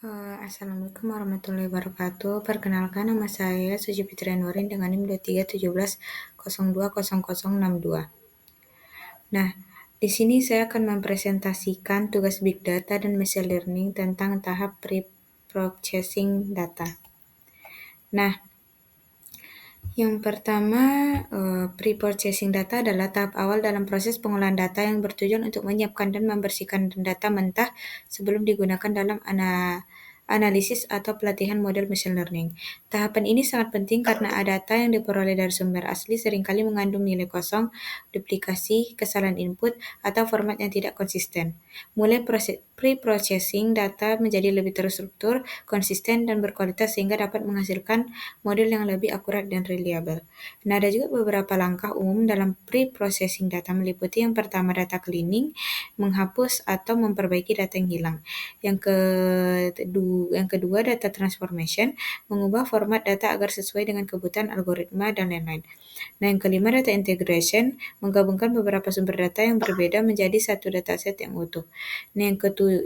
Assalamualaikum warahmatullahi wabarakatuh. Perkenalkan, nama saya Suci Fitria Nurin dengan NIM 2317020062. Nah, di sini saya akan mempresentasikan tugas Big Data dan Machine Learning tentang tahap pre-processing data. Nah, yang pertama, pre-processing data adalah tahap awal dalam proses pengolahan data yang bertujuan untuk menyiapkan dan membersihkan data mentah sebelum digunakan dalam analisis atau pelatihan model machine learning. Tahapan ini sangat penting karena data yang diperoleh dari sumber asli seringkali mengandung nilai kosong, duplikasi, kesalahan input, atau format yang tidak konsisten. Mulai pre-processing data menjadi lebih terstruktur, konsisten, dan berkualitas sehingga dapat menghasilkan model yang lebih akurat dan reliable. Nah, ada juga beberapa langkah umum dalam pre-processing data meliputi yang pertama data cleaning, menghapus atau memperbaiki data yang hilang. Yang kedua data transformation, mengubah format data agar sesuai dengan kebutuhan algoritma dan lain-lain. Nah, yang kelima data integration, menggabungkan beberapa sumber data yang berbeda menjadi satu dataset yang utuh. Nah,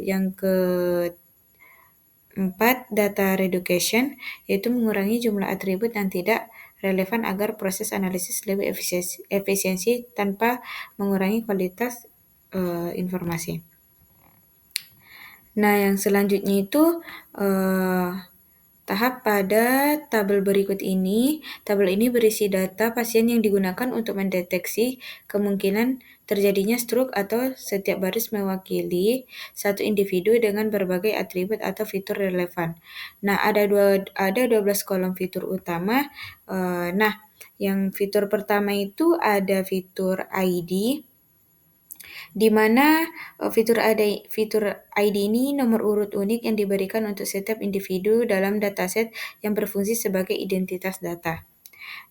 yang keempat data reduction, yaitu mengurangi jumlah atribut yang tidak relevan agar proses analisis lebih efisiensi tanpa mengurangi kualitas informasi. Nah, yang selanjutnya itu tahap pada tabel berikut ini. Tabel ini berisi data pasien yang digunakan untuk mendeteksi kemungkinan terjadinya stroke atau setiap baris mewakili satu individu dengan berbagai atribut atau fitur relevan. Nah, ada 12 kolom fitur utama. Nah, yang fitur pertama itu ada fitur ID, di mana fitur ID ini nomor urut unik yang diberikan untuk setiap individu dalam dataset yang berfungsi sebagai identitas data.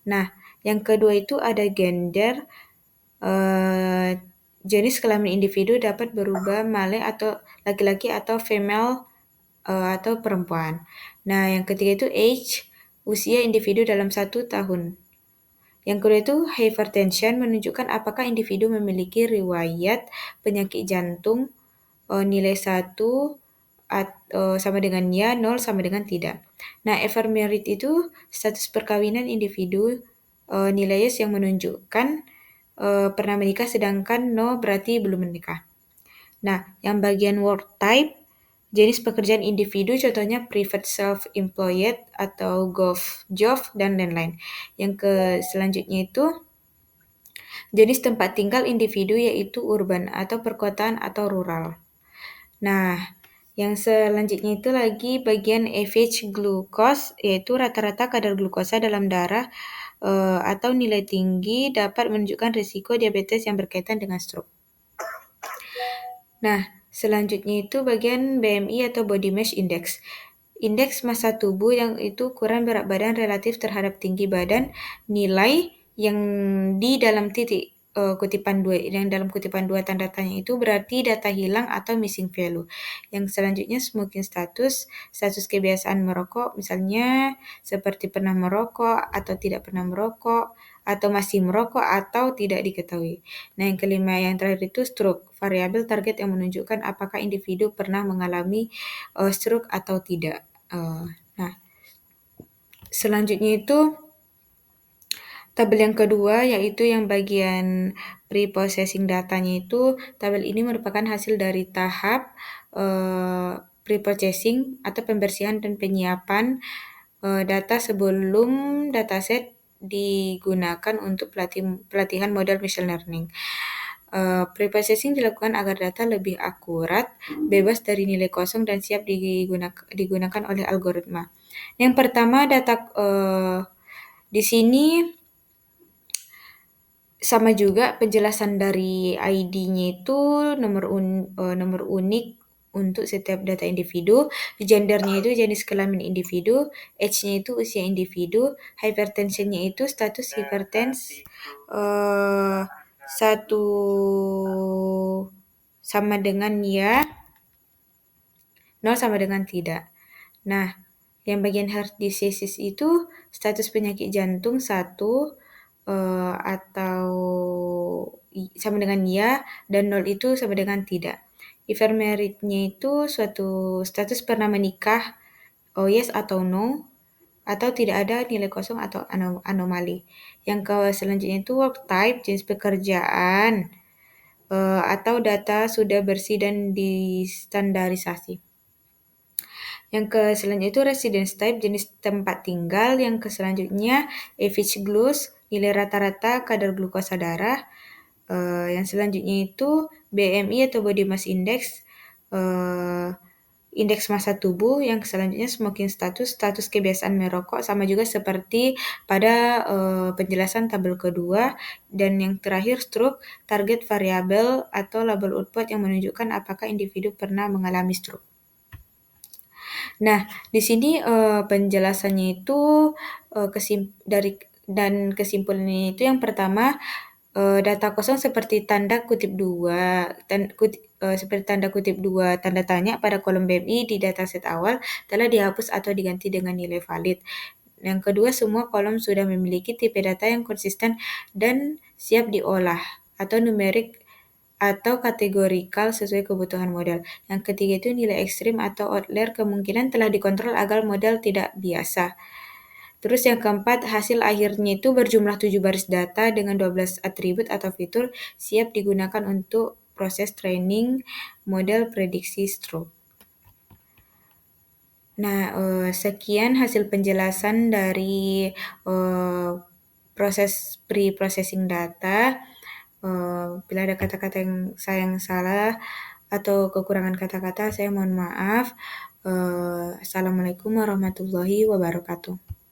Nah, yang kedua itu ada gender. Jenis kelamin individu dapat berubah male atau laki-laki atau female atau perempuan. Nah, yang ketiga itu age, usia individu dalam 1 tahun. Yang kedua itu hypertension, menunjukkan apakah individu memiliki riwayat penyakit jantung, nilai 1 sama dengan ya, 0 sama dengan tidak. Nah, ever married itu status perkawinan individu, nilai yes yang menunjukkan pernah menikah, sedangkan no berarti belum menikah. Nah, yang bagian work type, jenis pekerjaan individu, contohnya private self-employed atau job dan lain-lain. Selanjutnya itu jenis tempat tinggal individu, yaitu urban atau perkotaan atau rural. Nah, yang selanjutnya itu lagi bagian average glucose, yaitu rata-rata kadar glukosa dalam darah atau nilai tinggi dapat menunjukkan risiko diabetes yang berkaitan dengan stroke. Nah, selanjutnya itu bagian BMI atau Body Mass Index. Indeks massa tubuh yang itu ukuran berat badan relatif terhadap tinggi badan, nilai yang di dalam dalam kutipan 2 tanda tanya itu berarti data hilang atau missing value. Yang selanjutnya smoking status kebiasaan merokok, misalnya seperti pernah merokok atau tidak pernah merokok, atau masih merokok atau tidak diketahui. Nah, yang kelima yang terakhir itu stroke, variabel target yang menunjukkan apakah individu pernah mengalami stroke atau tidak. Nah, selanjutnya itu tabel yang kedua, yaitu yang bagian pre-processing datanya itu. Tabel ini merupakan hasil dari tahap pre-processing atau pembersihan dan penyiapan data sebelum dataset digunakan untuk pelatihan model machine learning. Pre-processing dilakukan agar data lebih akurat, bebas dari nilai kosong, dan siap digunakan oleh algoritma. Yang pertama di sini sama juga penjelasan dari ID-nya itu nomor unik untuk setiap data individu, gendernya itu jenis kelamin individu, age-nya itu usia individu, hypertension-nya itu status hipertens 1 sama dengan ya, 0 sama dengan tidak. Nah, yang bagian heart diseases itu status penyakit jantung 1 atau sama dengan ya, dan 0 itu sama dengan tidak. Ephemeritnya itu suatu status pernah menikah, oh yes atau no, atau tidak ada nilai kosong atau anomali. Yang selanjutnya itu work type, jenis pekerjaan, atau data sudah bersih dan distandarisasi. Yang selanjutnya itu residence type, jenis tempat tinggal. Yang selanjutnya average glucose, nilai rata-rata kadar glukosa darah. Yang selanjutnya itu BMI atau body mass index, indeks massa tubuh. Yang selanjutnya smoking status, status kebiasaan merokok, sama juga seperti pada penjelasan tabel kedua. Dan yang terakhir stroke, target variabel atau label output yang menunjukkan apakah individu pernah mengalami stroke. Nah, di sini penjelasannya itu kesimpulannya itu yang pertama, data kosong seperti tanda kutip 2, seperti tanda kutip 2 tanda tanya pada kolom BMI di dataset awal telah dihapus atau diganti dengan nilai valid. Yang kedua, semua kolom sudah memiliki tipe data yang konsisten dan siap diolah atau numerik atau kategorikal sesuai kebutuhan model. Yang ketiga itu nilai ekstrim atau outlier kemungkinan telah dikontrol agar model tidak biasa. Terus yang keempat, hasil akhirnya itu berjumlah 7 baris data dengan 12 atribut atau fitur siap digunakan untuk proses training model prediksi stroke. Nah, sekian hasil penjelasan dari proses pre-processing data. Bila ada kata-kata yang salah atau kekurangan kata-kata, saya mohon maaf. Assalamualaikum warahmatullahi wabarakatuh.